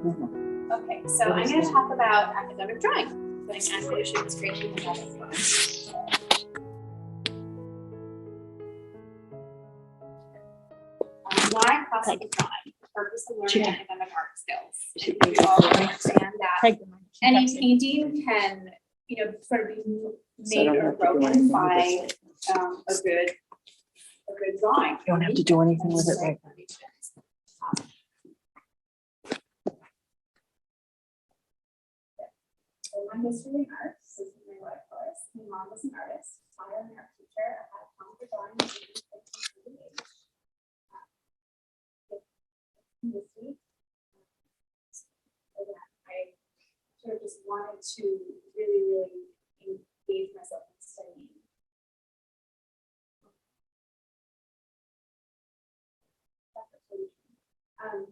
Okay, so I'm going to talk about academic drawing. Putting academic illustration in that as well. Why classical drawing? Purpose of learning academic art skills. We all understand that any painting can, sort of be made or broken by a good drawing. You don't have to do anything with it right now. So my history in art, this is my life course. My mom was an artist, father an art teacher. I had a talent for drawing since 1938. I sort of just wanted to really engage myself in studying.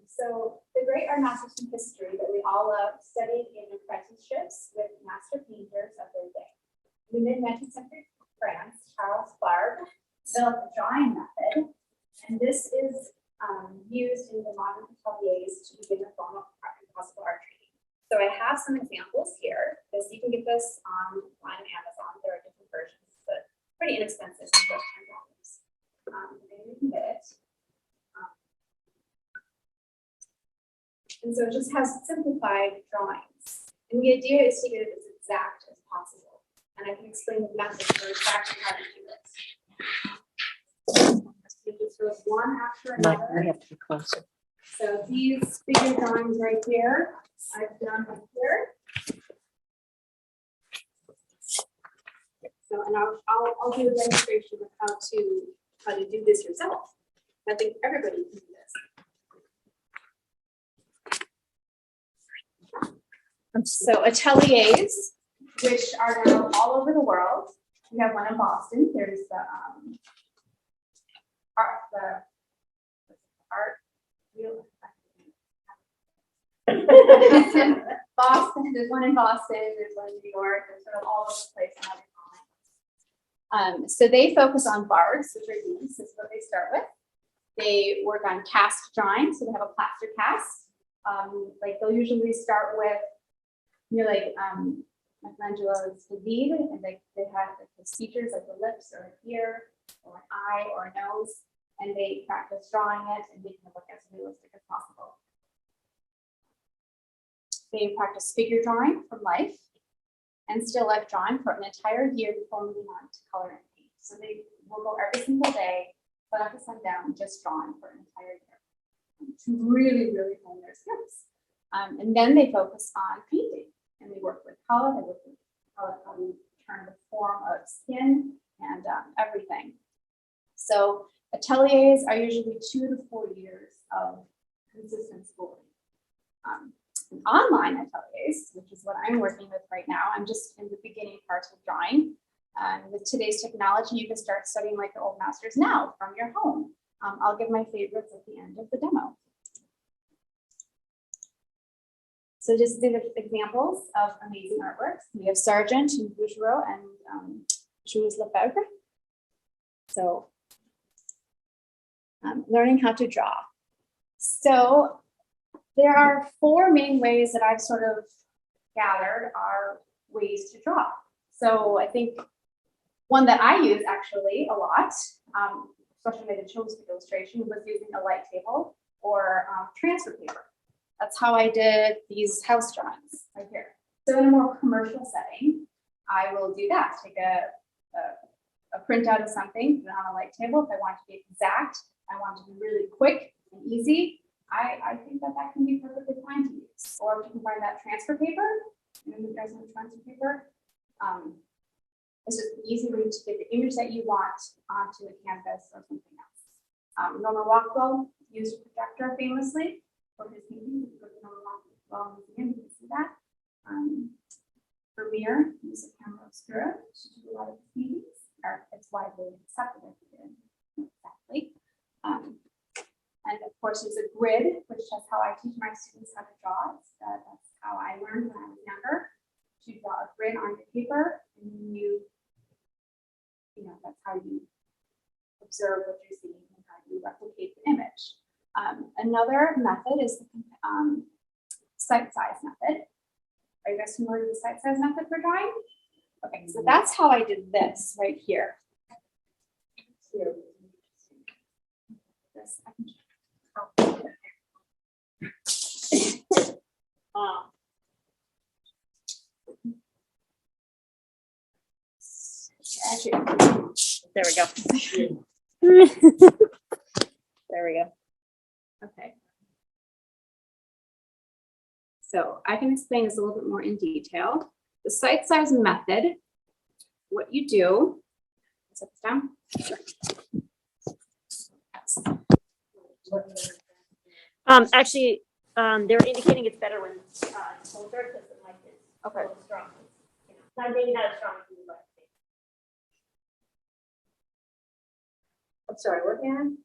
So the great art masters in history that we all love studied in apprenticeships with master painters of their day. In the mid-19th century France, Charles Barbe developed the drawing method, and this is used in the modern ateliers to begin a form of classical art training. So I have some examples here, because you can get this online on Amazon. There are different versions, but pretty inexpensive, just $10. Maybe you can get it. And so it just has simplified drawings. And the idea is to get it as exact as possible. And I can explain the method for exactly how to do this. So just goes one after another. We have to be closer. So these figure drawings right here, I've done up here. So, and I'll do a demonstration of how to do this yourself. I think everybody can do this. So ateliers, which are now all over the world. We have one in Boston. There's the art Boston. There's one in Boston. There's one in New York. There's sort of all over the place. So they focus on bars, which are these. This is what they start with. They work on cast drawing, so they have a plaster cast. Like they'll usually start with, Michelangelo's David, and they have the features like the lips or an ear or an eye or a nose, and they practice drawing it and making it look as realistic as possible. They practice figure drawing from life and still life drawing for an entire year before moving on to color and paint. So they will go every single day, but up to sundown, just drawing for an entire year to really hone their skills. And then they focus on painting. And they work with color, they work with color, how we turn the form of skin and everything. So ateliers are usually 2 to 4 years of consistent schooling. Online ateliers, which is what I'm working with right now, I'm just in the beginning parts of drawing. With today's technology, you can start studying like the old masters now from your home. I'll give my favorites at the end of the demo. So just the examples of amazing artworks. We have Sargent and Bouguereau and Jules Lefebvre. So learning how to draw. So there are 4 main ways that I've sort of gathered are ways to draw. So I think one that I use actually a lot, especially when I did children's illustration, was using a light table or transfer paper. That's how I did these house drawings right here. So in a more commercial setting, I will do that. Take a printout of something, put it on a light table. If I want it to be exact, I want it to be really quick and easy, I think that can be perfectly fine to use. Or if you can find that transfer paper, you guys know transfer paper. It's just an easy way to get the image that you want onto a canvas or something else. Norman Rockwell used a projector famously for his painting. If you go to Norman Rockwell Museum, you can see that. Vermeer used a camera obscura to do a lot of paintings. It's widely accepted as exactly. And of course, there's a grid, which is how I teach my students how to draw. That's how I learned when I was younger. To draw a grid on your paper, and that's how you observe what you're seeing and how you replicate the image. Another method is site size method. Are you guys familiar with the site size method for drawing? Okay, so that's how I did this right here. This, I can- There we go. There we go. Okay. So I can explain this a little bit more in detail. The site size method, what you do, set this down. Actually, they're indicating it's better when it's colder because the light is Okay. a little strong. You know, not maybe not as strong as you would like. I'm sorry, what, Ann?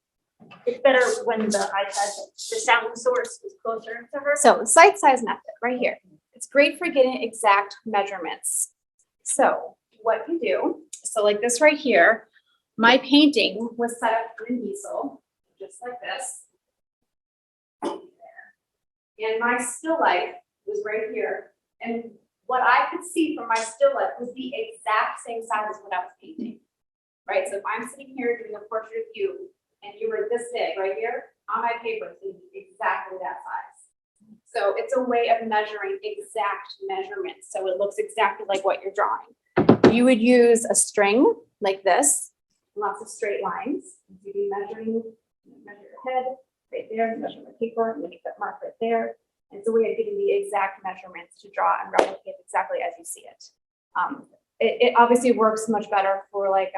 It's better when the iPad, the sound source is closer to her. So the site size method right here. It's great for getting exact measurements. So what you do, so like this right here, my painting was set up in easel, just like this. And my still life was right here. And what I could see from my still life was the exact same size as what I was painting. Right, so if I'm sitting here doing a portrait of you and you were this big right here, on my paper, it's gonna be exactly that size. So it's a way of measuring exact measurements. So it looks exactly like what you're drawing. You would use a string like this, lots of straight lines. You'd be measuring, measure your head right there, measure the paper, and then you put mark right there. And it's a way of getting the exact measurements to draw and replicate exactly as you see it. It obviously works much better for like,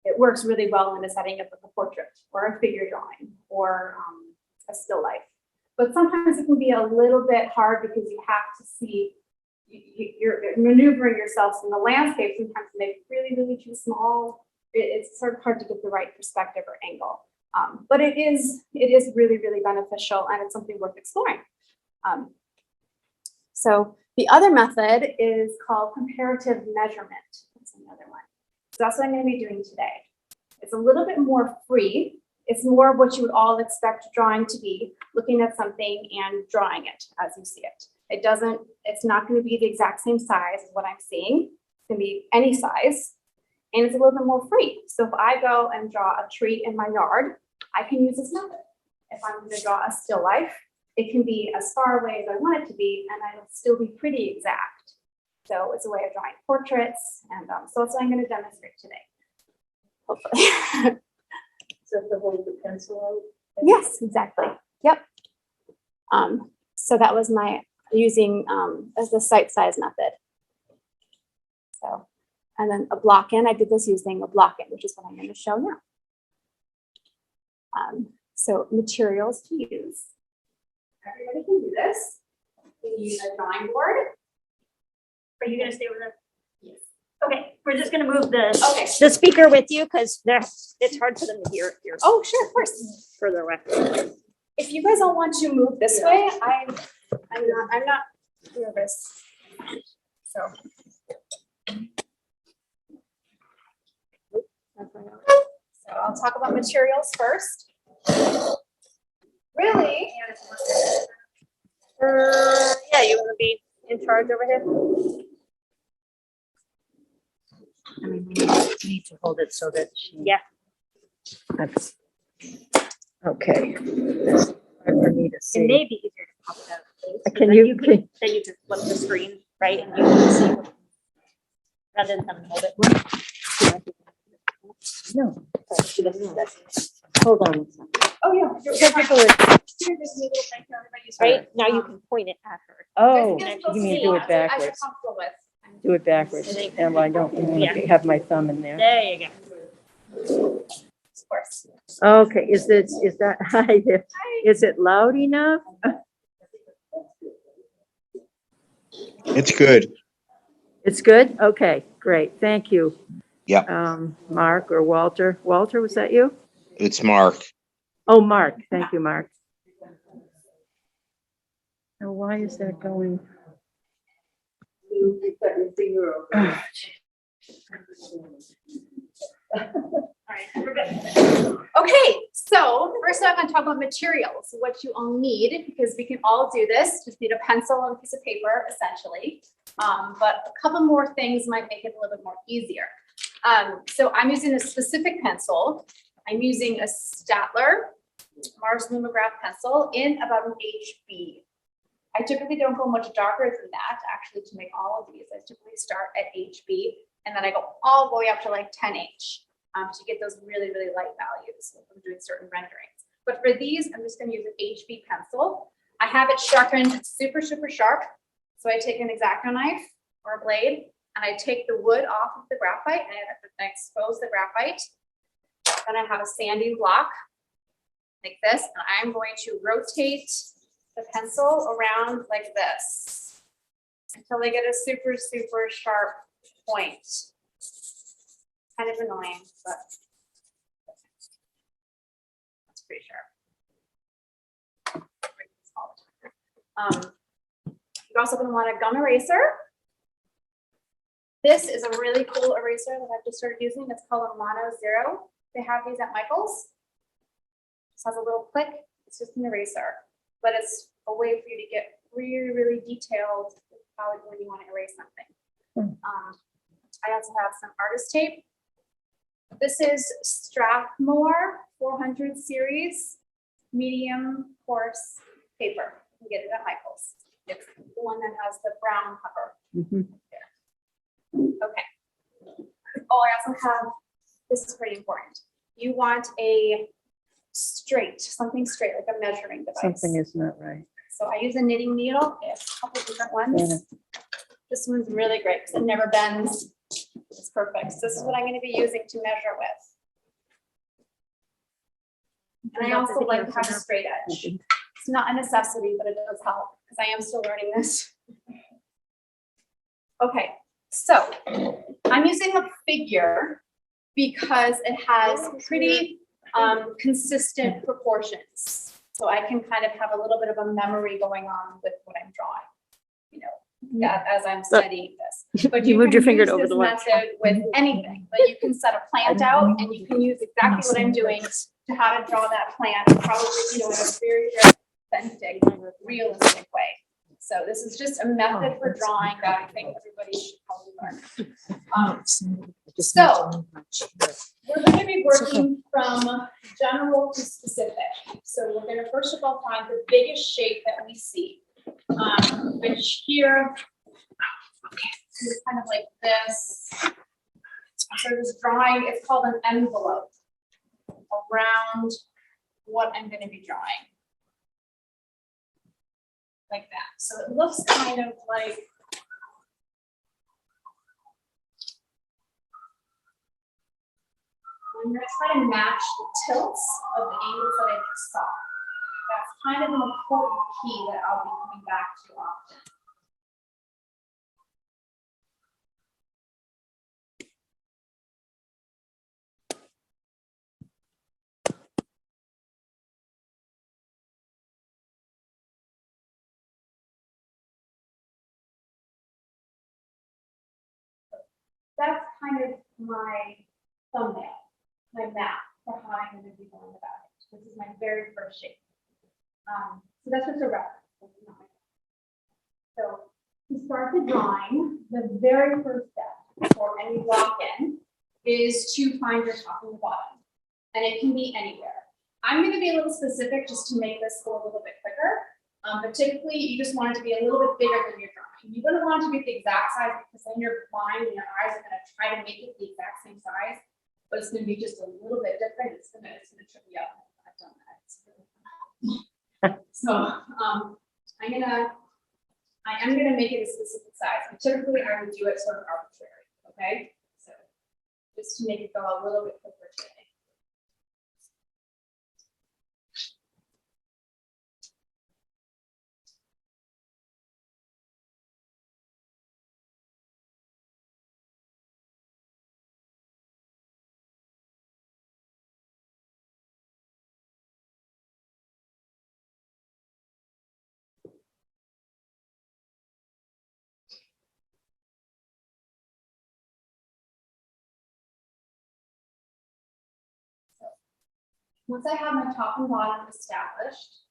it works really well in the setting of a portrait or a figure drawing or a still life. But sometimes it can be a little bit hard because you have to see, you're maneuvering yourselves in the landscape. Sometimes they make really, really too small. It's sort of hard to get the right perspective or angle. But it is really, really beneficial and it's something worth exploring. So the other method is called comparative measurement. That's another one. So that's what I'm going to be doing today. It's a little bit more free. It's more of what you would all expect drawing to be, looking at something and drawing it as you see it. It's not going to be the exact same size as what I'm seeing. It's going to be any size, and it's a little bit more free. So if I go and draw a tree in my yard, I can use this method. If I'm going to draw a still life, it can be as far away as I want it to be, and it'll still be pretty exact. So it's a way of drawing portraits, and so that's what I'm going to demonstrate today. Hopefully. So the hold the pencil out? Yes, exactly. Yep. So that was my using as the site size method. So, and then a block in, I did this using a block in, which is what I'm going to show now. So materials to use. Everybody can do this. You can use a drawing board. Are you gonna stay with us? Yes. Okay, we're just gonna move the speaker with you because it's hard for them to hear here Oh, sure, of course. for the record. If you guys all want to move this way, I'm not nervous. So. So I'll talk about materials first. Really? Yeah, you wanna be in charge over here? I mean, we need to hold it so that she. Yeah. That's. Okay. That's hard for me to It see. may be easier to pop it out. please, Can then you- then you just flip the screen, right, and you can see what- rather than having to hold it. No. Hold on. Oh, yeah. Right, now you can point it at her. Oh, This you feels mean close do to it me. I feel backwards? comfortable with. Do it backwards. And I don't want Yeah. to have my thumb in there. There you go. Of course. Okay, is that, hi there. Is it loud enough? It's good. It's good? Okay, great, thank you. Yep. Mark or Walter. Walter, was that you? It's Mark. Oh, Mark, thank you, Mark. Now, why is that going? right, we're good. Okay, so first I'm gonna talk about materials, what you all need, because we can all do this, just need a pencil and a piece of paper, essentially. But a couple more things might make it a little bit more easier. So I'm using a specific pencil. I'm using a Staedtler Mars Lumograph pencil in about an HB. I typically don't go much darker than that, actually, to make all of these. I typically start at HB, and then I go all the way up to like 10H. To get those really, really light values if I'm doing certain renderings. But for these, I'm just going to use an HB pencil. I have it sharpened super, super sharp. So I take an X-Acto knife or a blade, and I take the wood off of the graphite, and I expose the graphite. Then I have a sanding block like this, and I'm going to rotate the pencil around like this until I get a super, super sharp point. Kind of annoying, but that's pretty sharp. You're also going to want a gum eraser. This is a really cool eraser that I've just started using. It's called a Mono Zero. They have these at Michael's. This has a little click. It's just an eraser, but it's a way for you to get really, really detailed with how when you want to erase something. I also have some artist tape. This is Strathmore 400 series medium coarse paper. You can get it at Michael's. It's the one that has the brown cover. Okay. Oh, I also have, this is pretty important. You want a something straight, like a measuring device. Something is not right. So I use a knitting needle. I have a couple different ones. This one's really great because it never bends. It's perfect. So this is what I'm going to be using to measure with. And I also like to have a straight edge. It's not a necessity, but it does help because I am still learning this. Okay, so I'm using a figure because it has pretty consistent proportions. So I can kind of have a little bit of a memory going on with what I'm drawing, you know, as I'm studying this. But You moved your finger use over this the one. method with anything. But you can set a plant out and you can use exactly what I'm doing to how to draw that plant, probably, you know, in a very, very authentic, realistic way. So this is just a method for drawing that I think everybody should probably learn. So we're going to be working from general to specific. So we're going to first of all find the biggest shape that we see, which here is kind of like this. So this drawing is called an envelope around what I'm going to be drawing. Like that. So it looks kind of like I'm going to try to match the tilts of the angles that I just saw. That's kind of an important key that I'll be coming back to often. That's kind of my thumbnail, my map for how I'm going to be going about it. This is my very first shape. So that's just a reference. So to start the drawing, the very first step before any walk-in is to find your top and bottom. And it can be anywhere. I'm going to be a little specific just to make this go a little bit quicker. But typically, you just want it to be a little bit bigger than your drawing. You wouldn't want it to be the exact size because then your mind and your eyes are going to try to make it the exact same size, but it's going to be just a little bit different. It's going to trip you up. I've done that. It's really fun. So I am gonna make it a specific size. And typically, I would do it sort of arbitrary. Okay, so just to make it go a little bit quicker today. Once I have my top and bottom established,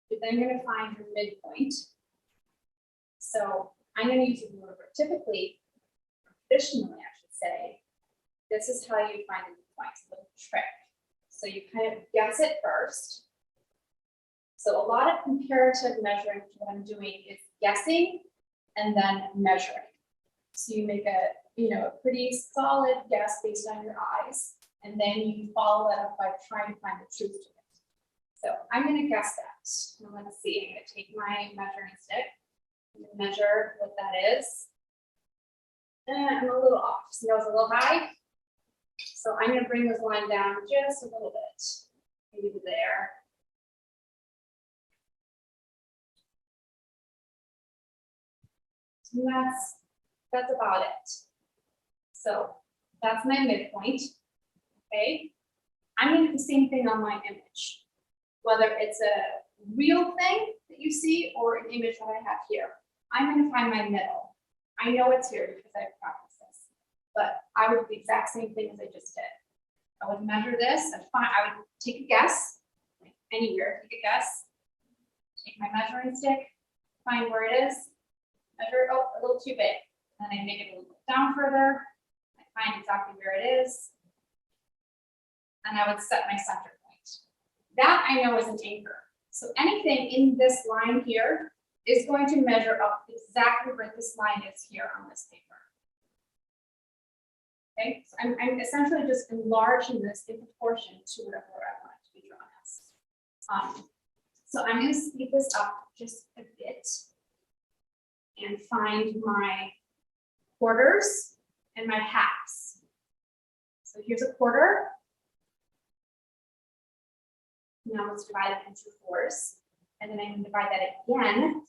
you're then going to find your midpoint. So I'm going to use a ruler. Typically, traditionally, I should say, this is how you find the midpoint. It's a little trick. So you kind of guess it first. So a lot of comparative measuring, what I'm doing is guessing and then measuring. So you make a pretty solid guess based on your eyes, and then you follow that up by trying to find the truth to it. So I'm going to guess that. And let's see. I'm going to take my measuring stick and measure what that is. And I'm a little off. See, I was a little high. So I'm going to bring this line down just a little bit, maybe to there. And that's about it. So that's my midpoint. Okay. I'm going to do the same thing on my image, whether it's a real thing that you see or an image that I have here. I'm going to find my middle. I know it's here because I've practiced this, but I would do the exact same thing as I just did. I would measure this. I would take a guess, like anywhere, take a guess, take my measuring stick, find where it is, measure, oh, a little too big. Then I make it a little bit down further. I find exactly where it is. And I would set my center point. That I know is an anchor. So anything in this line here is going to measure up exactly where this line is here on this paper. Okay, so I'm essentially just enlarging this in proportion to whatever I want it to be drawn as. So I'm going to speed this up just a bit and find my quarters and my halves. So here's a quarter. Now let's divide it into fours. And then I can divide that again.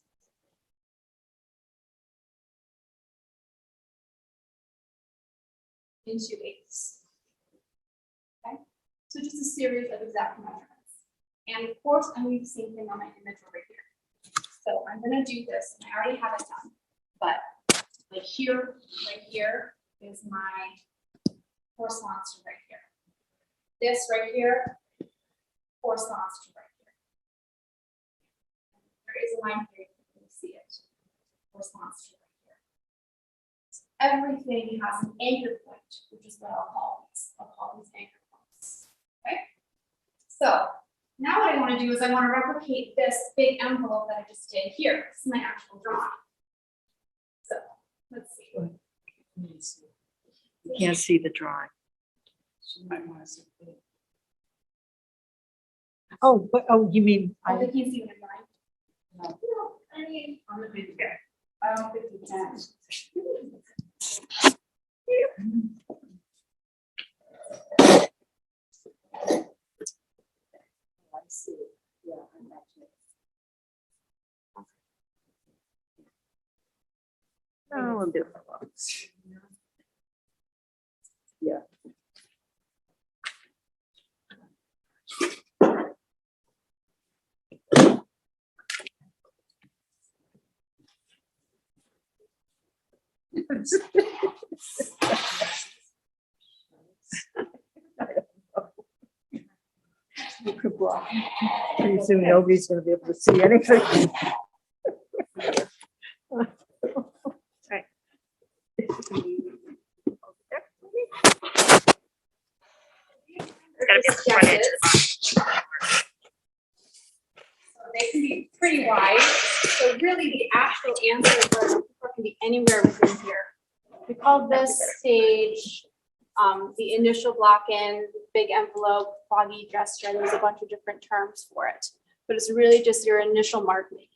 Into eighths. Okay, so just a series of exact measurements. And of course, I'm doing the same thing on my image over here. So I'm going to do this, and I already have it done. But like here, right here is my corresponds to right here. This right here corresponds to right here. There is a line here, you can see it. Corresponds to right here. So everything has an anchor point, which is what I'll call these. I'll call these anchor points. Okay. So now what I want to do is I want to replicate this big envelope that I just did here. This is my actual drawing. So let's see. You can't see the drawing. Oh, but, oh, you mean, Oh, they can't see what I'm drawing. No, I mean, on the big guy. I don't think you can. I see. Yeah, I'm actually. oh, a bit. Yeah. Pretty soon nobody's gonna be able to see anything. Right. Gotta be the front edge. So they can be pretty wide. So really the actual answer can be anywhere within here. We call this stage the initial block-in, big envelope, foggy gesture. There's a bunch of different terms for it, but it's really just your initial mark making.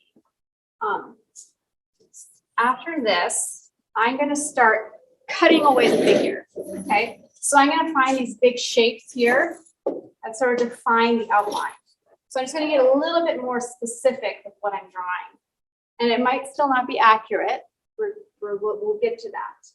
After this, I'm going to start cutting away the figure. Okay, so I'm going to find these big shapes here that sort of define the outline. So I'm just going to get a little bit more specific with what I'm drawing, and it might still not be accurate. We'll get to that.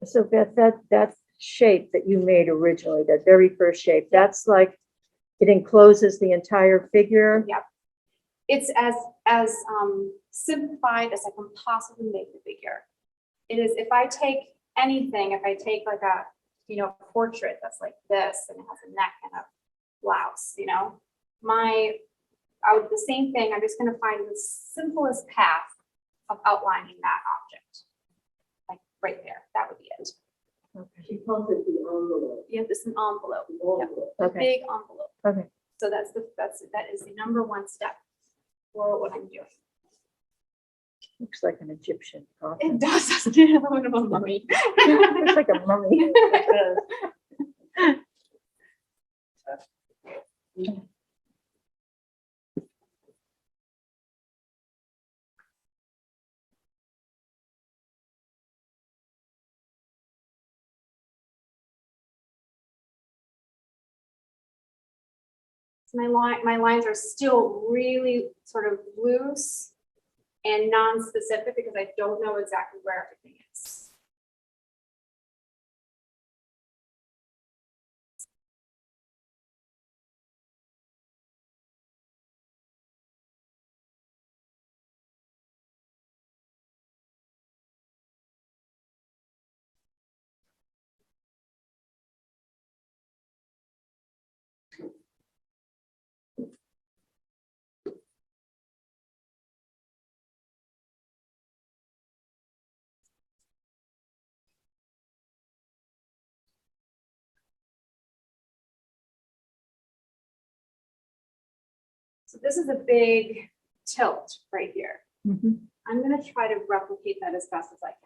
So Beth, that shape that you made originally, that very first shape, that's like, it encloses the entire figure? Yep. It's as simplified as I can possibly make the figure. It is, if I take anything, if I take like a, portrait that's like this and it has a neck and a blouse, the same thing, I'm just gonna find the simplest path of outlining that object. Like right there, that would be it. She calls it the envelope. Yeah, this is an envelope, The envelope. a Okay. big envelope. Okay. So that is the number one step for what I'm doing. Looks like an Egyptian coffin. It does, doesn't it? A little bit of a mummy. Looks like a mummy. My lines are still really sort of loose and non-specific because I don't know exactly where everything is. So this is a big tilt right here. Mhm. I'm gonna try to replicate that as best as I can.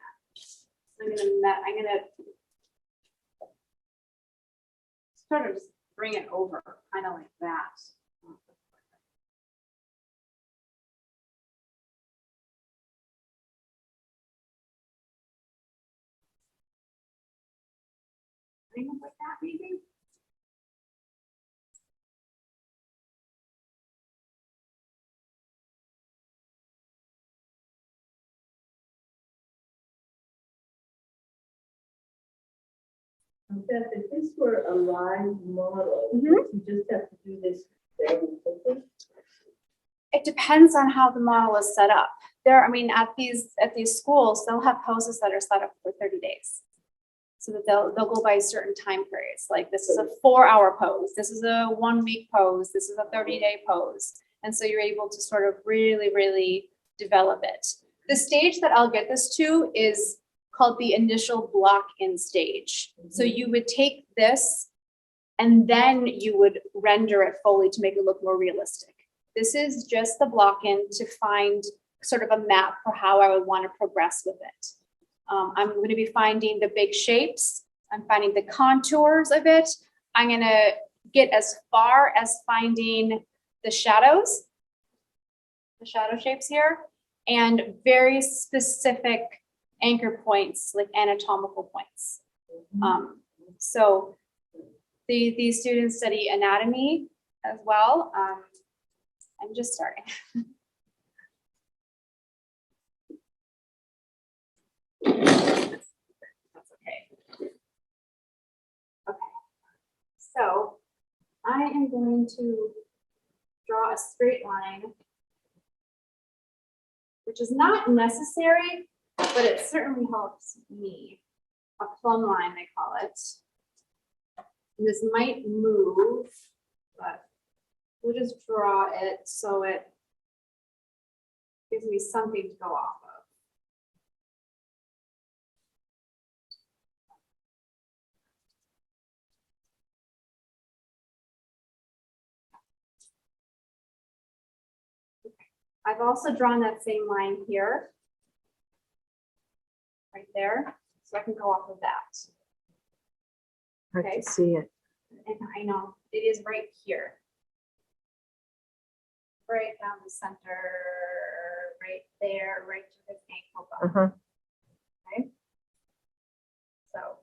I'm gonna sort of just bring it over, kind of like that. Kind of like that, maybe. Beth, if this were a live model, Mhm. you just have to do this very quickly. It depends on how the model is set up. At these schools, they'll have poses that are set up for 30 days. So that they'll go by certain time periods. Like this is a 4-hour pose. This is a 1-week pose. This is a 30-day pose. And so you're able to sort of really, really develop it. The stage that I'll get this to is called the initial block-in stage. So you would take this and then you would render it fully to make it look more realistic. This is just the block-in to find sort of a map for how I would want to progress with it. I'm going to be finding the big shapes. I'm finding the contours of it. I'm going to get as far as finding the shadow shapes here, and very specific anchor points, like anatomical points. So these students study anatomy as well. I'm just starting. That's okay. Okay. So I am going to draw a straight line, which is not necessary, but it certainly helps me. A plumb line, they call it. And this might move, but we'll just draw it so it gives me something to go off of. I've also drawn that same line here, right there, so I can go off of that. Hard Okay. to see it. And I know it is right here. Right down the center, right there, right to his ankle bone. Uh-huh. Okay. So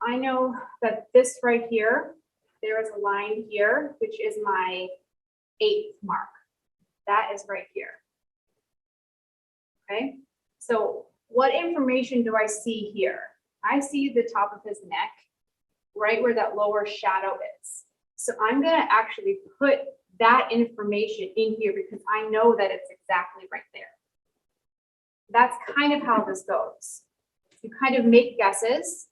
I know that this right here, there is a line here, which is my 8th mark. That is right here. Okay. So what information do I see here? I see the top of his neck, right where that lower shadow is. So I'm gonna actually put that information in here because I know that it's exactly right there. That's kind of how this goes. You kind of make guesses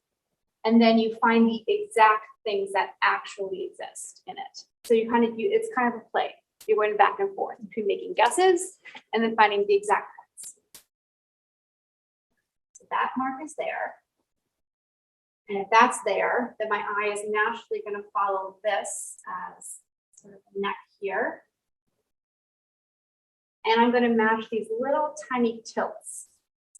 and then you find the exact things that actually exist in it. So you kind of, it's kind of a play. You're going back and forth between making guesses and then finding the exact ones. So that mark is there. And if that's there, then my eye is naturally going to follow this as sort of a neck here. And I'm going to match these little tiny tilts.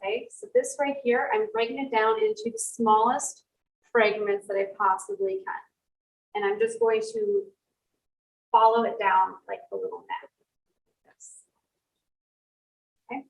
Okay, so this right here, I'm breaking it down into the smallest fragments that I possibly can. And I'm just going to follow it down like a little neck. Yes. Okay.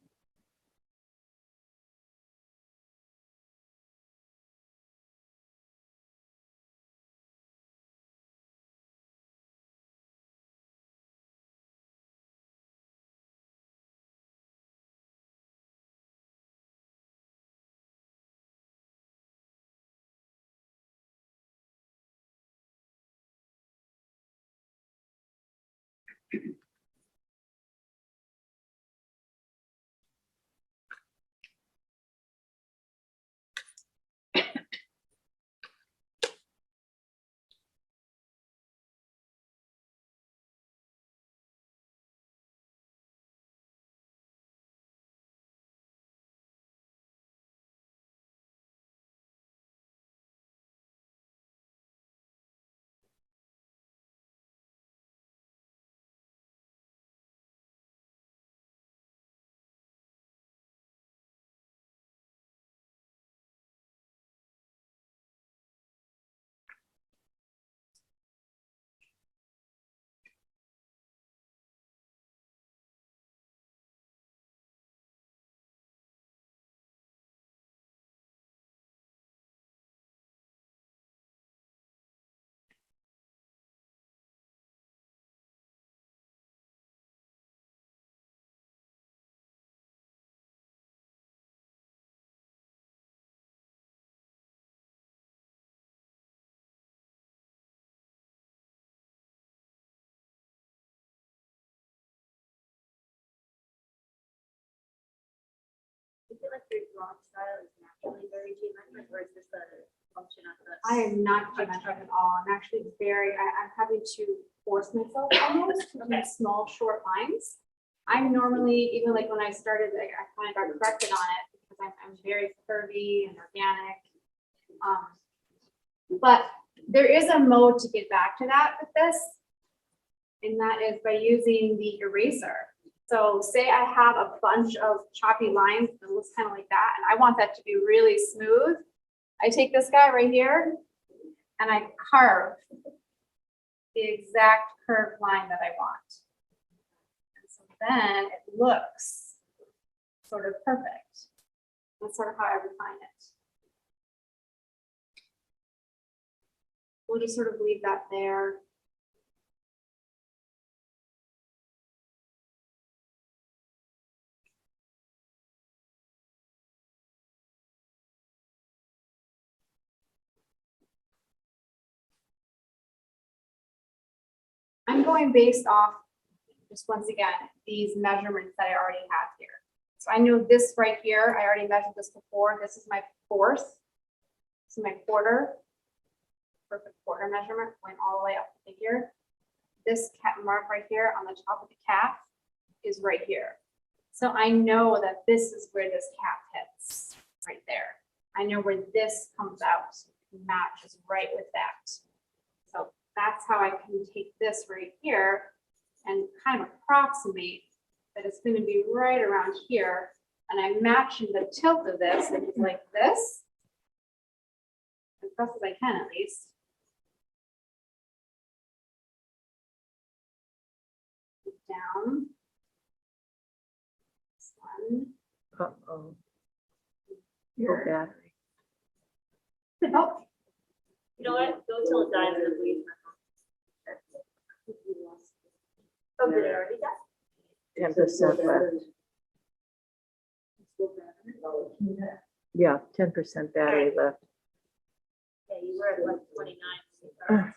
I feel like your drawing style is naturally very geometric, or is this a function of the? I am not geometric at all. I'm actually I'm having to force myself almost to do small, short lines. I'm normally, even like when I started, like, I kind of got corrected on it because I'm very curvy and organic. But there is a mode to get back to that with this, and that is by using the eraser. So say I have a bunch of choppy lines that looks kind of like that, and I want that to be really smooth. I take this guy right here and I carve the exact curved line that I want. And so then it looks sort of perfect. That's sort of how I refine it. We'll just sort of leave that there. I'm going based off, just once again, these measurements that I already have here. So I know this right here, I already measured this before. This is my fourth. This is my quarter. Perfect quarter measurement, going all the way up the figure. This mark right here on the top of the calf is right here. So I know that this is where this calf hits, right there. I know where this comes out, matches right with that. So that's how I can take this right here and kind of approximate that it's going to be right around here. And I'm matching the tilt of this, and it's like this, as best as I can at least. Down. This one. Uh-oh. Your battery. Oh, You know what? Go till it dies and leave. Oh, did it already die? 10% left. Yeah, 10% battery left. Yeah, you were at like 29.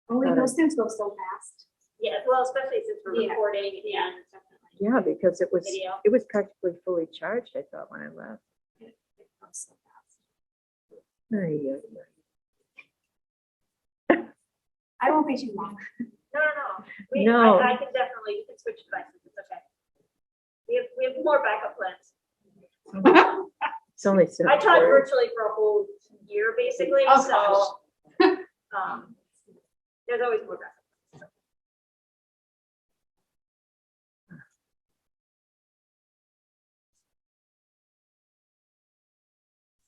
Only Got it. those things go so fast. Yeah, well, especially since we're Yeah. recording and definitely Yeah, because video. it was practically fully charged, I thought, when I left. It goes so fast. Ay, ay, ay. I won't be too long. No. No. I can definitely, you can switch devices, it's okay. We have more backup plans. It's only I taught 7:30. virtually for a whole year, basically, Oh, so, there's always more backup.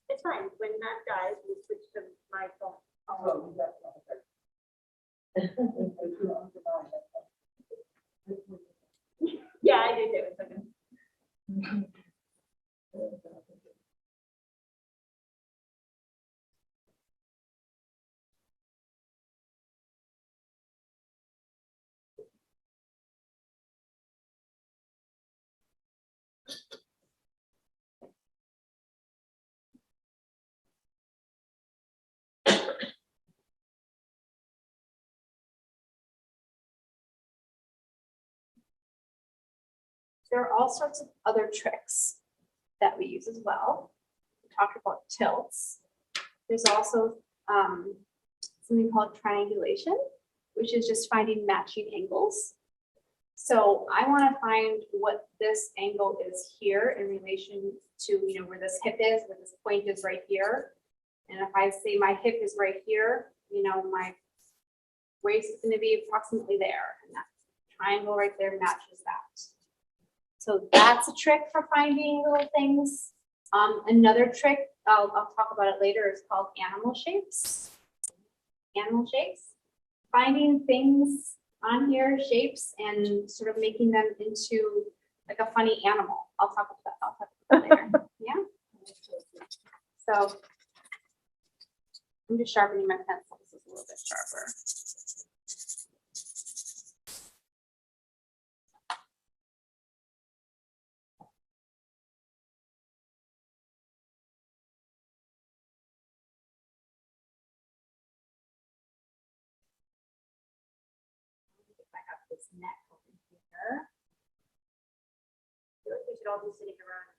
It's fine, when that dies, we switch to my phone. Yeah, I did it, it's okay. There are all sorts of other tricks that we use as well. We talked about tilts. There's also something called triangulation, which is just finding matching angles. So I want to find what this angle is here in relation to, where this hip is, where this point is right here. And if I say my hip is right here, my waist is going to be approximately there. And that triangle right there matches that. So that's a trick for finding little things. Another trick, I'll talk about it later, is called animal shapes. Animal shapes. Finding things on here, shapes, and sort of making them into like a funny animal. I'll talk about that later. Yeah. So I'm just sharpening my pencil. This is a little bit sharper. I have this neck over here. I feel like we should all be sitting around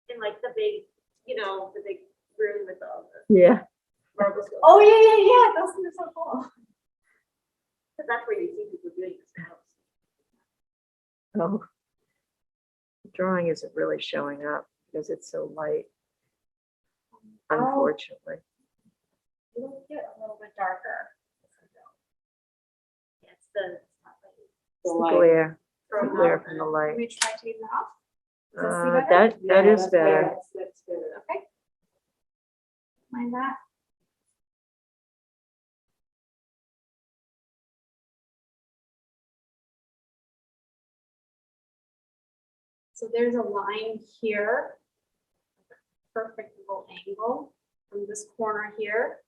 in like the big, the big room with all the Yeah. marbles. Oh yeah. Those things are so cool. Because that's where you see people doing this now. Oh. The drawing isn't really showing up because it's so light, unfortunately. It'll get a little bit darker. Yeah, it's the It's the glare, from the glare from the Let light. me try taking that off. Does that see better? That is better. That's better. Okay. Mind that. So there's a line here, perfect little angle from this corner here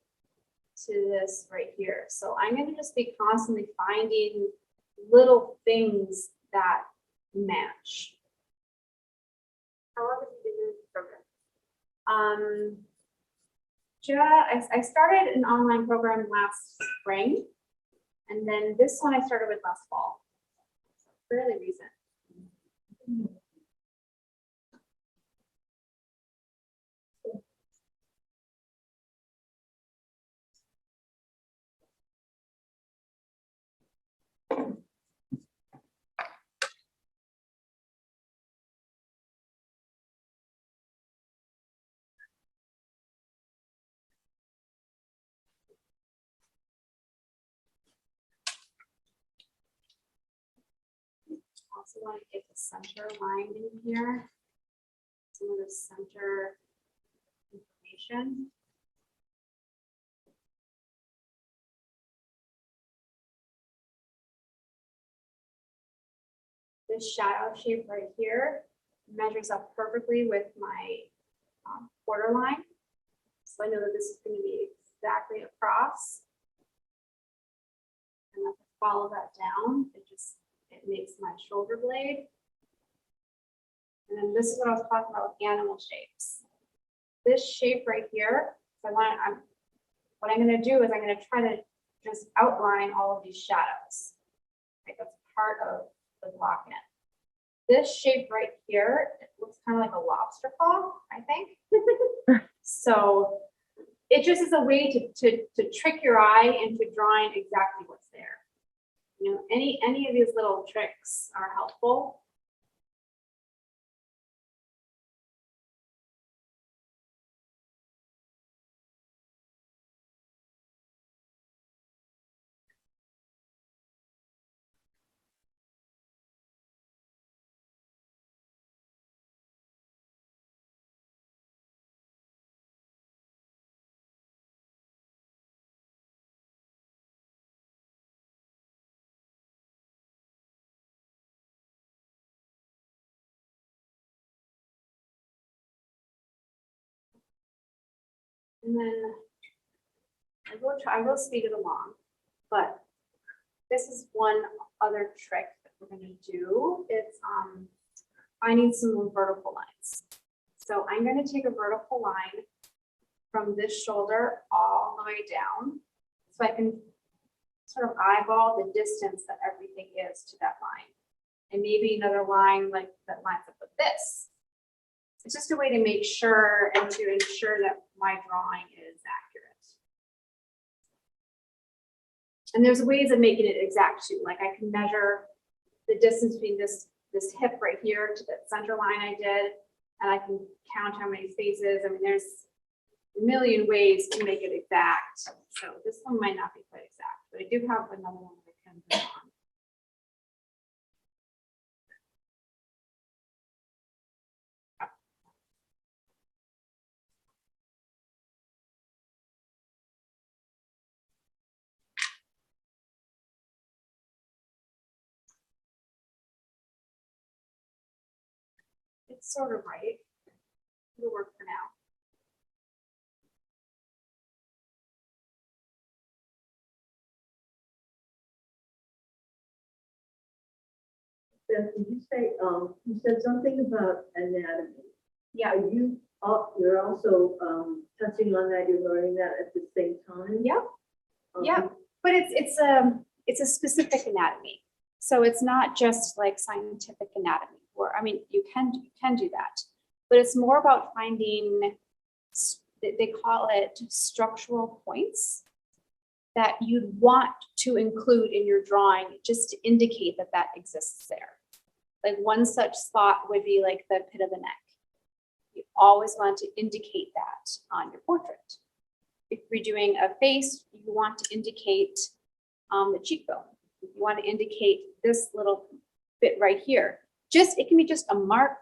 to this right here. So I'm going to just be constantly finding little things that match. How long have you been doing this program? I started an online program last spring, and then this one I started with last fall. Fairly recent. Also want to get the center line in here. Some of the center information. This shadow shape right here measures up perfectly with my border line. So I know that this is going to be exactly across. And if I follow that down, it makes my shoulder blade. And then this is what I was talking about with animal shapes. This shape right here, what I'm gonna do is I'm gonna try to just outline all of these shadows. Right, that's part of the block net. This shape right here, it looks kind of like a lobster claw, I think. So it just is a way to trick your eye into drawing exactly what's there. You know, any of these little tricks are helpful. And then I will speed it along, but this is one other trick that we're gonna do. It's finding some vertical lines. So I'm gonna take a vertical line from this shoulder all the way down, so I can sort of eyeball the distance that everything is to that line. And maybe another line like that lines up with this. It's just a way to make sure and to ensure that my drawing is accurate. And there's ways of making it exact too. Like I can measure the distance between this hip right here to the center line I did, and I can count how many spaces. I mean, there's a million ways to make it exact. So this one might not be quite exact, but I do have another one that I can draw on. It's sort of right. It'll work for now. Beth, did you say, you said something about anatomy? Yeah. You're also, touching on that, you're learning that at the same time? Yeah. Yeah. But it's a specific anatomy. So it's not just like scientific anatomy, or I mean, you can do that, but it's more about finding, they call it structural points that you'd want to include in your drawing just to indicate that that exists there. Like one such spot would be like the pit of the neck. You always want to indicate that on your portrait. If you're doing a face, you want to indicate the cheekbone. You want to indicate this little bit right here. It can be just a mark,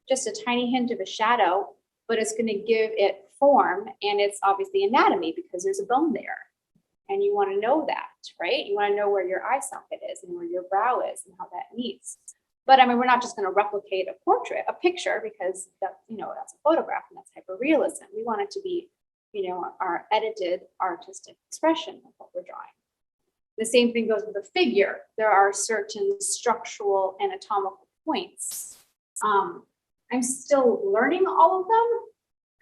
just a tiny hint of a shadow, but it's going to give it form, and it's obviously anatomy because there's a bone there. And you want to know that, right? You want to know where your eye socket is and where your brow is and how that meets. But I mean, we're not just going to replicate a picture, because that, that's a photograph and that's hyperrealism. We want it to be, our edited artistic expression of what we're drawing. The same thing goes with a figure. There are certain structural anatomical points. I'm still learning all of them.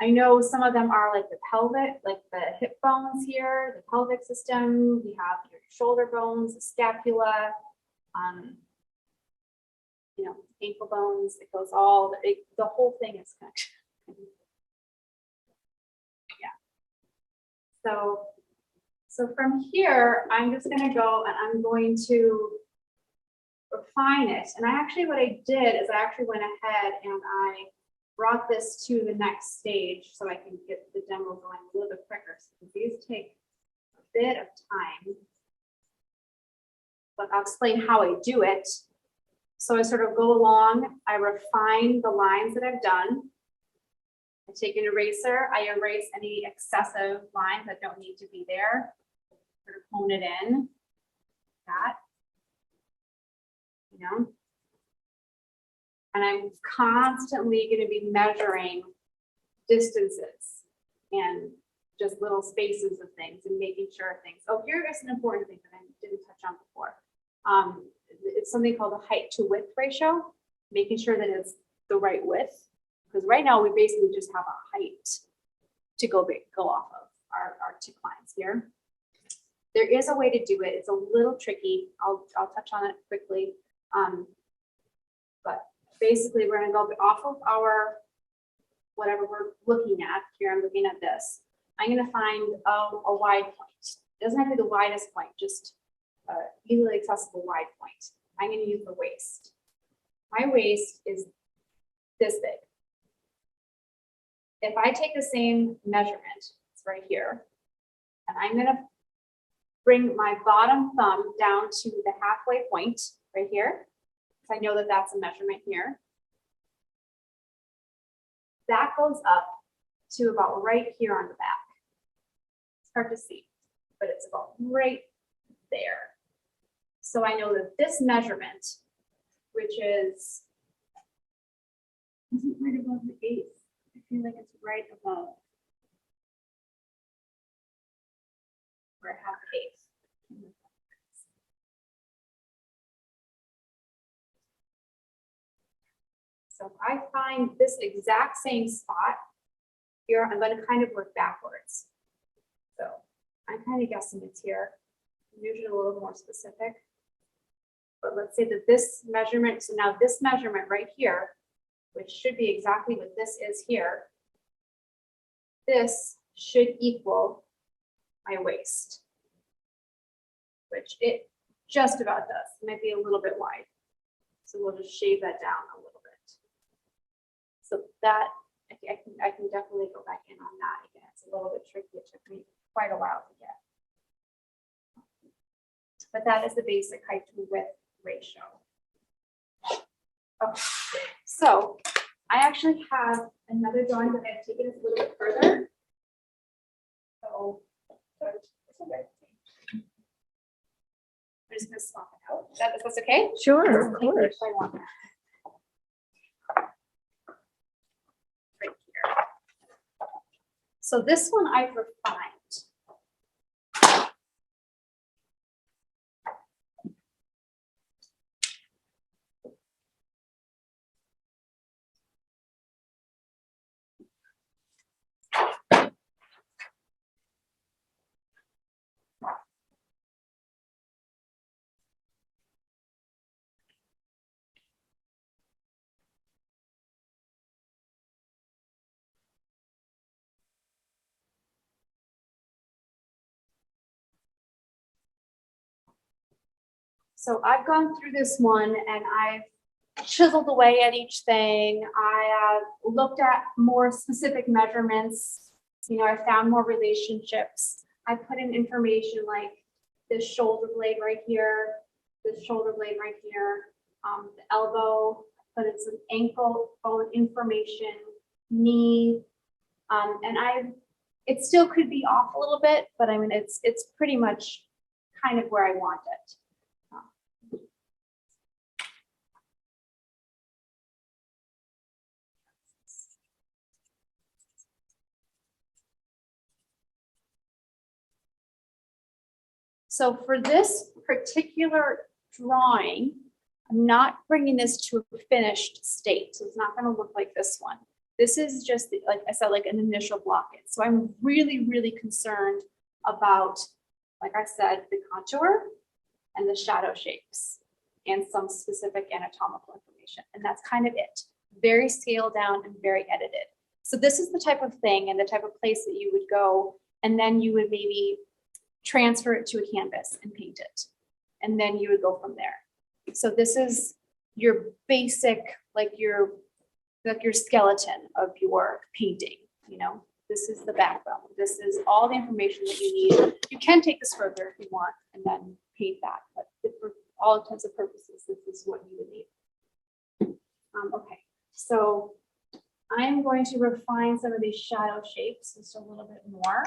I know some of them are like the pelvic, like the hip bones here, the pelvic system. We have your shoulder bones, the scapula, ankle bones. It goes the whole thing is connected. Yeah. So from here, I'm just going to go and I'm going to refine it. And what I did is I actually went ahead and I brought this to the next stage so I can get the demo going a little bit quicker. So these take a bit of time, but I'll explain how I do it. So I sort of go along, I refine the lines that I've done. I take an eraser, I erase any excessive lines that don't need to be there. Sort of hone it in, that, and I'm constantly going to be measuring distances and just little spaces of things and making sure things. Oh, here is an important thing that I didn't touch on before. It's something called the height to width ratio, making sure that it's the right width. Because right now we basically just have a height to go off of our two lines here. There is a way to do it. It's a little tricky. I'll touch on it quickly. But basically we're gonna go off of our, whatever we're looking at here, I'm looking at this. I'm gonna find a wide point. It doesn't have to be the widest point, just easily accessible wide point. I'm gonna use the waist. My waist is this big. If I take the same measurement, it's right here, and I'm gonna bring my bottom thumb down to the halfway point right here, because I know that that's a measurement here. That goes up to about right here on the back. It's hard to see, but it's about right there. So I know that this measurement, which is it right above the 8th? I feel like it's right above. Or half 8th. So if I find this exact same spot here, I'm going to kind of work backwards. So I'm kind of guessing it's here. I'm usually a little more specific. But let's say that this measurement, so now this measurement right here, which should be exactly what this is here, this should equal my waist, which it just about does. It might be a little bit wide. So we'll just shave that down a little bit. So that, I can definitely go back in on that. Again, it's a little bit tricky. It took me quite a while to get. But that is the basic height to width ratio. Okay. So I actually have another drawing that I've taken it a little bit further. So it's okay. I'm just gonna swap it out. That's okay? Sure, of course. I want that. Right here. So this one I've refined. So I've gone through this one and I've chiseled away at each thing. I have looked at more specific measurements. You know, I found more relationships. I put in information like this shoulder blade right here, this shoulder blade right here, the elbow, put in some ankle bone information, knee, and it still could be off a little bit, but I mean, it's pretty much kind of where I want it. So for this particular drawing, I'm not bringing this to a finished state. So it's not going to look like this one. This is just, like I said, like an initial blockage. So I'm really, really concerned about, like I said, the contour and the shadow shapes and some specific anatomical information. And that's kind of it. Very scaled down and very edited. So this is the type of thing and the type of place that you would go, and then you would maybe transfer it to a canvas and paint it. And then you would go from there. So this is your basic, like your skeleton of your painting, you know, this is the backbone. This is all the information that you need. You can take this further if you want and then paint that, but for all intents and purposes, this is what you would need. Okay, so I'm going to refine some of these shadow shapes just a little bit more.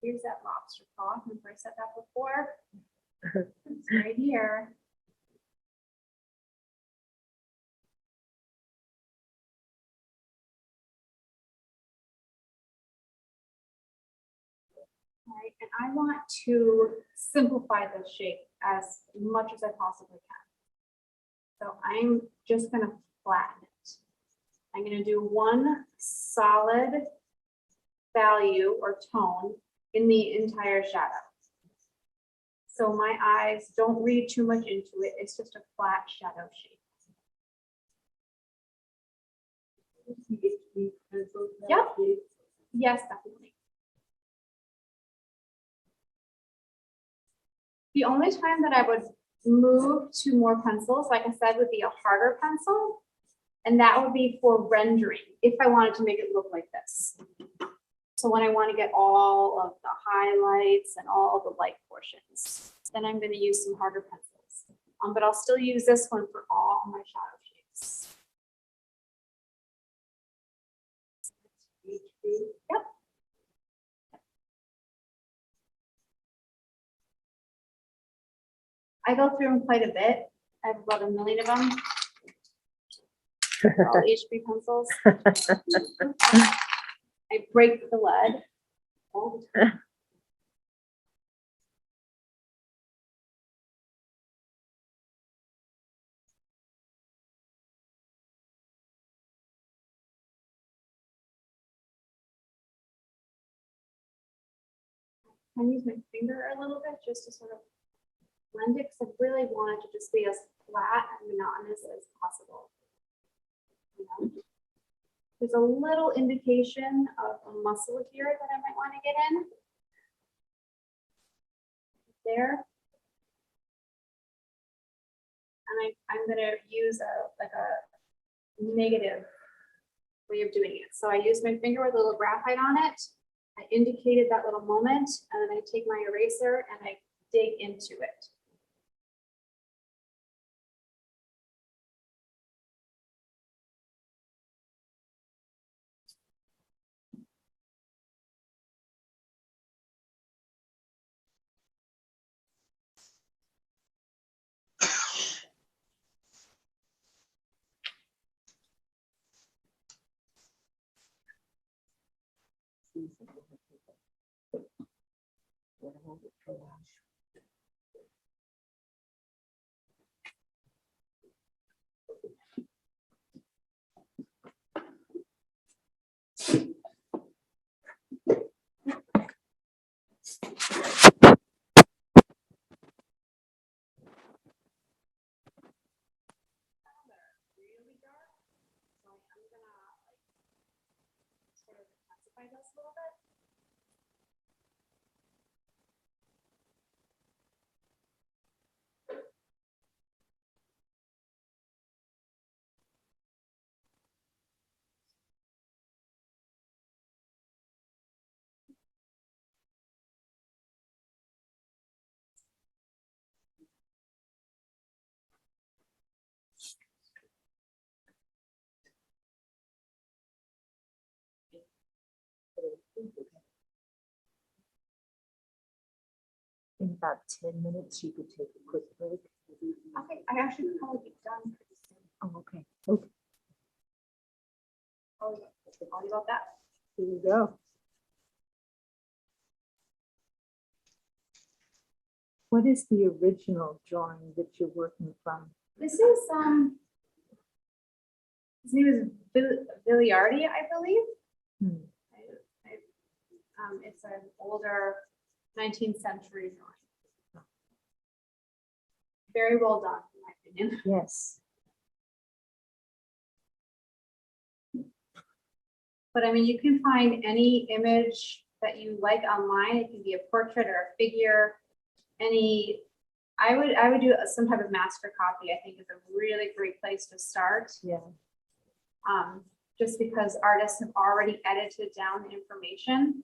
here's that lobster claw. Remember I said that before? It's right here. All right, and I want to simplify the shape as much as I possibly can. So I'm just gonna flatten it. I'm gonna do one solid value or tone in the entire shadow. So my eyes don't read too much into it. It's just a flat shadow shape. Yep. Yes, definitely. The only time that I would move to more pencils, like I said, would be a harder pencil. And that would be for rendering, if I wanted to make it look like this. So when I want to get all of the highlights and all the light portions, then I'm going to use some harder pencils. But I'll still use this one for all my shadow shapes. Yep. I go through them quite a bit. I have about 1 million of them. They're all HB pencils. I break the lead all the time. I use my finger a little bit just to sort of blend it, because I really want it to just be as flat and monotonous as possible. You know? There's a little indication of a muscle here that I might want to get in. There. And I'm going to use a negative way of doing it. So I use my finger with a little graphite on it. I indicated that little moment, and then I take my eraser and I dig into it. This a little bit. In about 10 minutes, you could take a quick break. Okay, I actually probably be done pretty soon. Oh, okay. Okay, All about that. here you go. What is the original drawing that you're working from? This is his name is Biliardi, I believe. Hmm. It's an older 19th century drawing. Very well done, in my opinion. Yes. But I mean, you can find any image that you like online. It can be a portrait or a figure. I would do some type of master copy. I think is a really great place to start. Yeah. Just because artists have already edited down the information,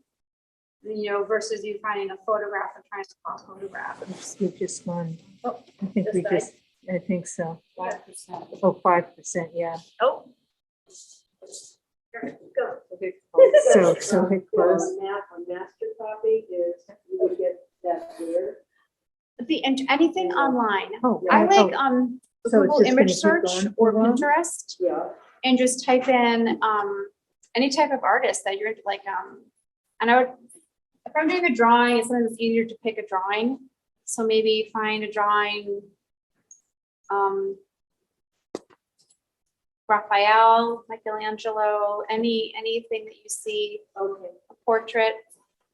you know, versus you finding a photograph and trying to draw a photograph. We've just gone. Oh, I think this we side. just, I think so. 5%. Oh, 5%, yeah. Oh. Go. So it closed. On master copy is, you would get that where? Anything online. Oh, I like, So it's Google just gonna image keep search going or for a while? Pinterest Yeah. and just type in, any type of artist that you're like, and I would, if I'm doing a drawing, it's sometimes it's easier to pick a drawing. So maybe find a drawing, Raphael, Michelangelo, anything that you see, Okay. a portrait,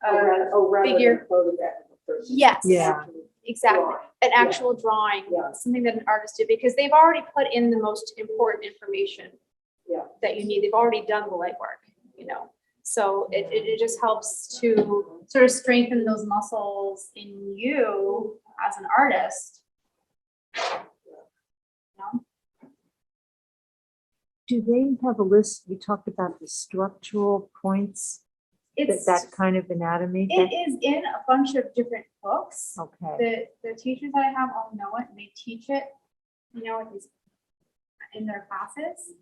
Rather figure. than photograph of a person. yes. Yeah. Exactly, Drawing. an actual drawing, Yeah. something that an artist did, because they've already put in the most important information Yeah. that you need, they've already done the legwork, you know? So it just helps to sort of strengthen those muscles in you as an artist. You know? Do they have a list? You talked about the structural points, that kind of anatomy? It is in a bunch of different books. Okay, The teachers that I have all know it, and they teach it, you know, in their classes.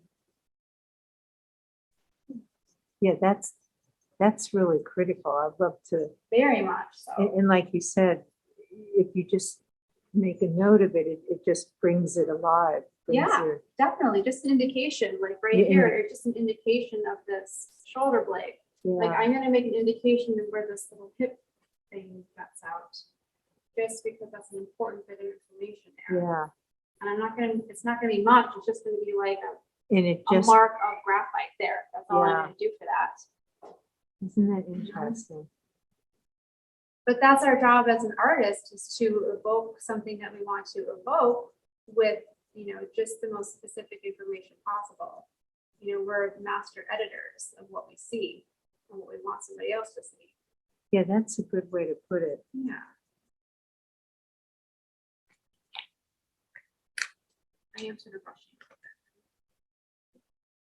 yeah, that's really critical. I'd love to, Very much so. and like you said, if you just make a note of it, it just brings it alive. brings Yeah. your- Definitely, just an indication, like right Yeah, here, it's just an indication of this shoulder blade. Like Yeah, I'm gonna make an indication of where this little hip thing cuts out. Just because that's an important bit of information there. yeah, And it's not gonna be much, it's just gonna be like and it a just, mark of graphite there. That's all I'm Yeah. gonna do for that. isn't that interesting? But that's our job as an artist, is to evoke something that we want to evoke with, you know, just the most specific information possible. You know, we're master editors of what we see and what we want somebody else to see. Yeah, that's a good way to put it. Yeah. I am sort of rushing.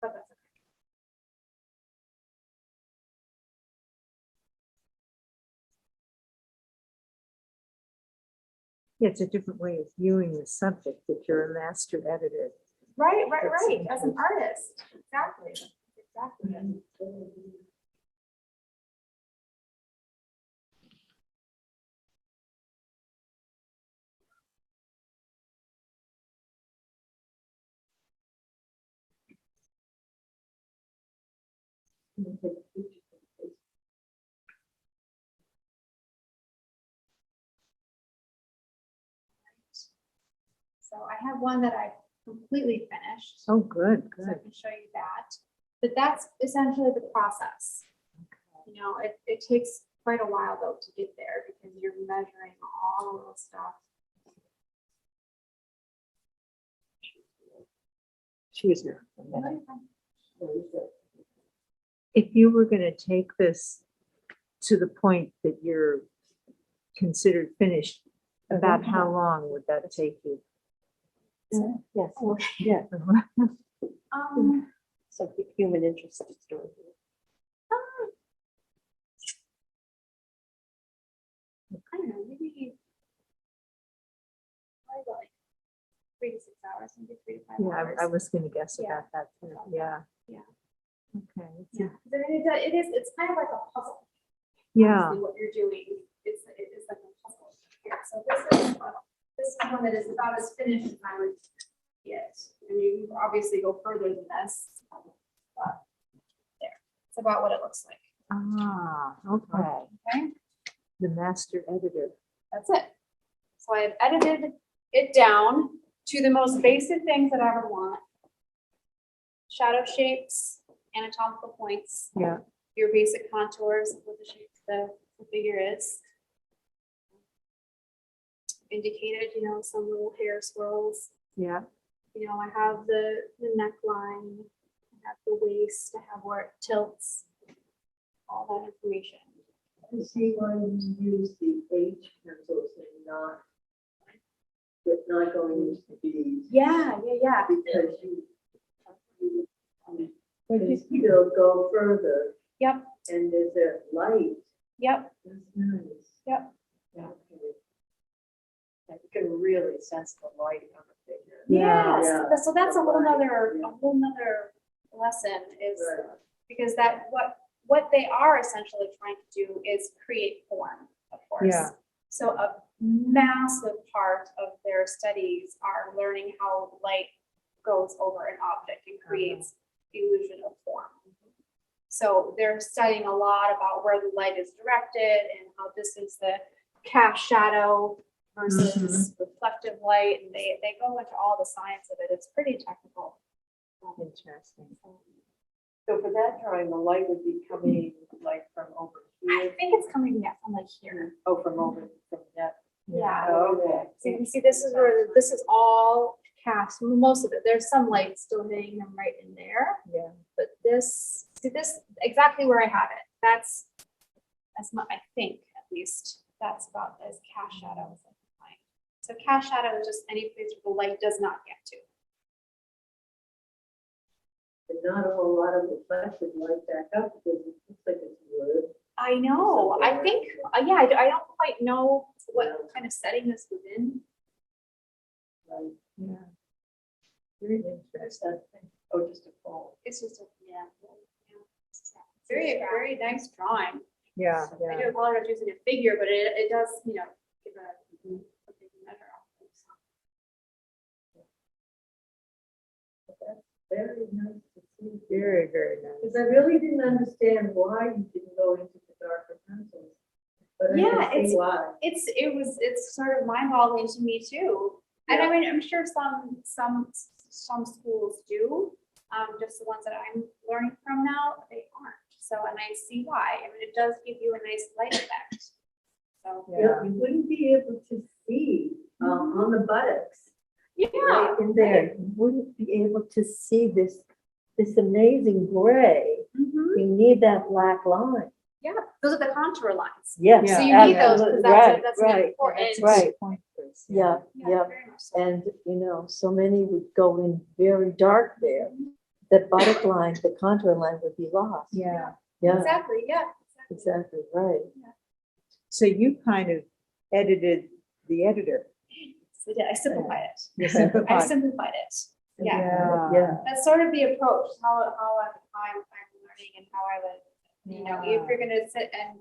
But that's okay. Yeah, it's a different way of viewing the subject, that you're a master editor. Right. That's As an artist. Exactly. Exactly. So I have one that I've completely finished. Oh, good, So I good. can show you that. But that's essentially the process. You know, it takes quite a while though to get there, because you're measuring all of the stuff. Choose her. If you were gonna take this to the point that you're considered finished, about how long would that take you? Yes. Yeah. Some human interest story. I don't know, maybe probably about like 3 to 6 hours, maybe 3 to 5 Yeah, hours. I was gonna guess Yeah. about that too, yeah. Yeah. Okay. Yeah, 'cause I mean, it's kind of like a puzzle. Yeah, Honestly, what you're doing, it's like a puzzle here. So this is one that is about as finished as I would get. I mean, you can obviously go further than this, but there, it's about what it looks like. okay. Okay, The master editor. that's it. So I have edited it down to the most basic things that I would want. Shadow shapes, anatomical points, Yeah, your basic contours of what the shape of the figure is. Indicated, you know, some little hair swirls. yeah. You know, I have the neckline, I have the waist, I have where it tilts, all that information. I see why you use the H pencils and not going into the, Yeah. because but you still go further. Yep. And there's a light. Yep, That's nice. Yep. Yeah. You can really sense the light on the figure. Yeah. yes, so that's a whole nother lesson is, Right. Because what they are essentially trying to do is create form, of course. Yeah. So a massive part of their studies are learning how light goes over an object and creates illusion of form. So they're studying a lot about where the light is directed and how this is the cast shadow versus reflective light. And they go into all the science of it. It's pretty technical. Interesting. So for that drawing, the light would be coming like from over I here, think it's coming from like here. oh, from that. Yeah. Oh, okay. So you can see this is where this is all cast, most of it. There's some light still hitting them right in there. Yeah. But this, see this exactly where I have it. That's my, I think at least that's about as cast shadow as I can find. So cast shadow is just any place where the light does not get to. And not a whole lot of reflected light back up because it looks like it's wood. I know. I think, yeah, I don't quite know what kind of setting this was in. Like, Yeah. Very interesting. oh, just a fall. It's just a, yeah. Very, very nice drawing. Yeah, I yeah. do apologize using a figure, but it does, give a big measure of things. Very nice to see. Very, very nice. Because I really didn't understand why you didn't go into the darker pencils. But Yeah, I can see why. It's sort of mind-boggling to me too. And I mean, I'm sure some schools do, just the ones that I'm learning from now, they aren't. So, and I see why. I mean, it does give you a nice light effect. So, Yeah. You wouldn't be able to see on the buttocks. yeah. Right in there, you wouldn't be able to see this amazing gray. Mhm. You need that black line. Yeah, those are the contour lines. Yes. So you need those absolutely. because that's an Right, important. That's a right. good point, Chris. Yeah, yeah. Very much so. And, so many would go in very dark there. The buttock line, the contour line would be lost. Yeah. Yeah, Exactly, yeah. exactly, right. So you kind of edited the editor. So I simplified it. You I simplified. simplified it. Yeah. Yeah, That's sort of the approach, how at the time I'm learning and how I would, if you're gonna sit and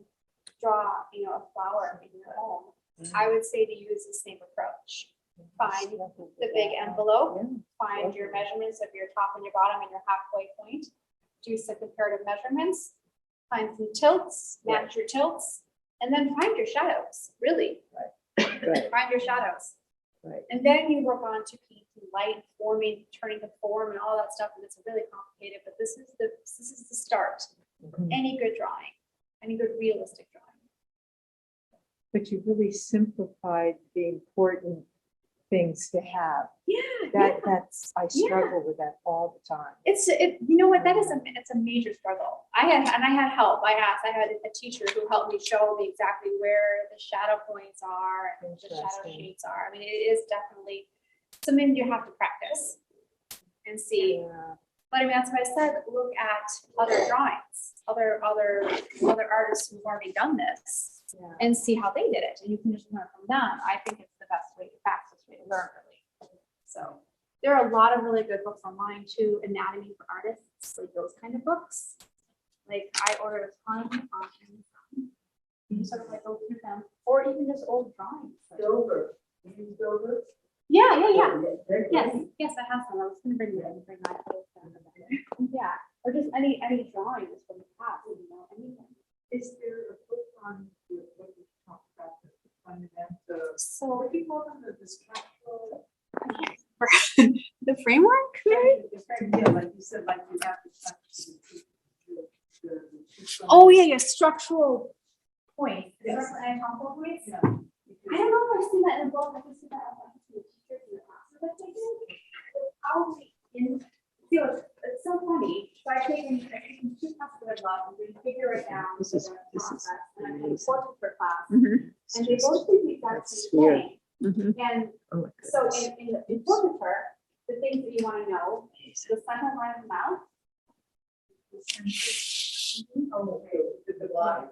draw, a flower in your home, I would say to use the same approach. Find the big envelope, find your measurements of your top and your bottom and your halfway point, do some comparative measurements, find some tilts, match your tilts, and then find your shadows, really. right, Find your shadows. right. And then you work on to painting light, forming, turning the form and all that stuff, and it's really complicated, but this is the start. Mhm. Any good drawing, any good realistic drawing. But you really simplified the important things to have. Yeah, That's, I struggle with that all the time. you know what, it's a major struggle. I had help. I had a teacher who helped me show me exactly where the shadow points are and the shadow Interesting. shapes are. I mean, it is definitely something you have to practice and see. Yeah. But I mean, that's what I said, look at other drawings, other artists who've already done this Yeah. and see how they did it. And you can just learn from them. I think it's the fastest way to learn, really. So there are a lot of really good books online too, Anatomy for Artists, like those kind of books. Like I ordered a ton on Amazon. You just sort of like go through them, or even just old drawings. Silver. You use silver? Yeah. They're Yes, great. yes, I have some. I was gonna bring my. Yeah, or just any drawings from the past, anything. Is there a book on what you talked about, the fundamental? So What do you call them, the structural? the framework, right? Yeah, like you said, like you have to touch the. Oh, yeah, structural points. Anatomical points? Yeah. I don't know if I've seen that in a book. I can see that in the teachers in the classes that they do. Probably it's so funny. So I take in two classes that I love and we figure it out. This is process, and I'm amazing. important for class. Mhm. And they both do the exact That's same weird. thing. Mhm. And Oh my so goodness. in portraiture, the things that you want to know, the center line of the mouth. Oh, okay, the body,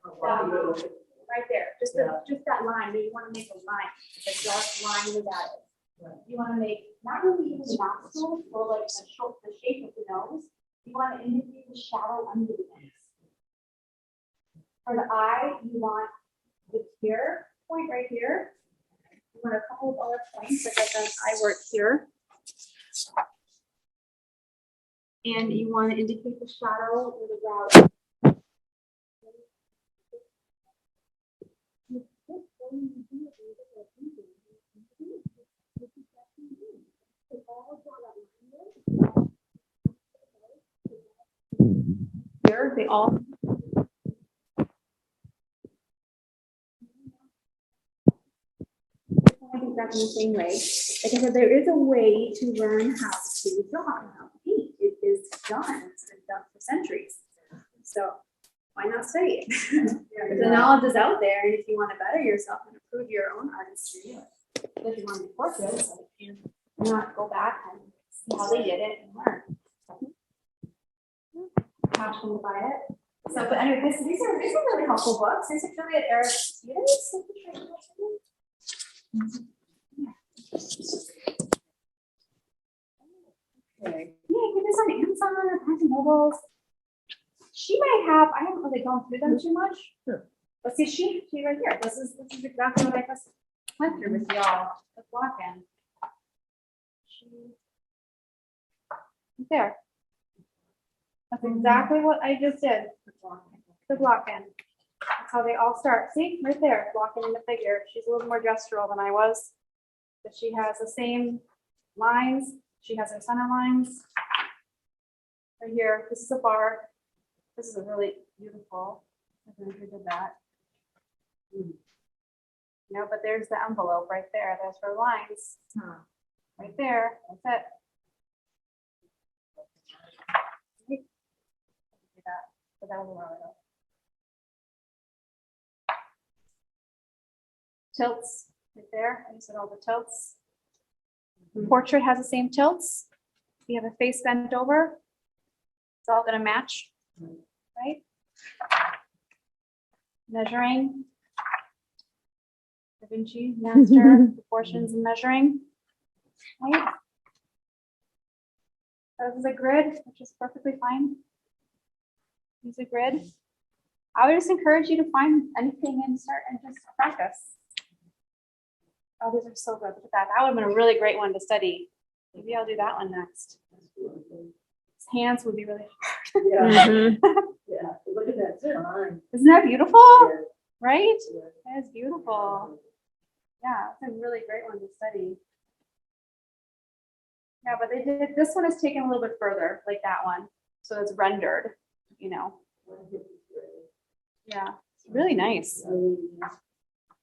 Right there, just that line, you want to make a line, a dark line with that. You want to make, not really even the nostrils or like the shape of the nose. You want to indicate the shadow under the wings. For the eye, you want the here point right here. You want a couple of other points, like I've done eye work here. And you want to indicate the shadow with a route. Here, they all. I think that's in the same way. Like I said, there is a way to learn how to draw and how to paint. It is done. It's been done for centuries. So why not study it? The knowledge is out there, and if you want to better yourself and improve your own artistry, if you want to be portraits, you not go back and see how they did it and learn. Passion to buy it. So, but anyway, these are really helpful books. These are really at Eric. Okay. Yeah, get this on Amazon or Barnes and Nobles. She might have, I haven't really gone through them too much. Sure. But see, she right here. This is exactly what I just went through with y'all. The block in. Right there. That's exactly what I just did. The block in. That's how they all start. See, right there, blocking in the figure. She's a little more gestural than I was. But she has the same lines. She has her center lines. Right here, this is a bar. This is a really beautiful. I don't know who did that. No, but there's the envelope right there. There's her lines. Right there. That's it. Do that. But that was a while ago. Tilts right there. I just said all the tilts. Portrait has the same tilts. You have a face bent over. It's all going to match, right? Measuring. Da Vinci, master, proportions and measuring. Right? This is a grid, which is perfectly fine. Use a grid. I would just encourage you to find anything and start and just practice. Oh, these are so good. Look at that. That would have been a really great one to study. Maybe I'll do that one next. His hands would be really hard. Yeah. Yeah, look at that spine. Isn't that beautiful? Yeah. Right? Yeah. That is beautiful. Yeah, it's a really great one to study. Yeah, but they did, this one is taken a little bit further, like that one. So it's rendered, you know. Yeah, it's really nice.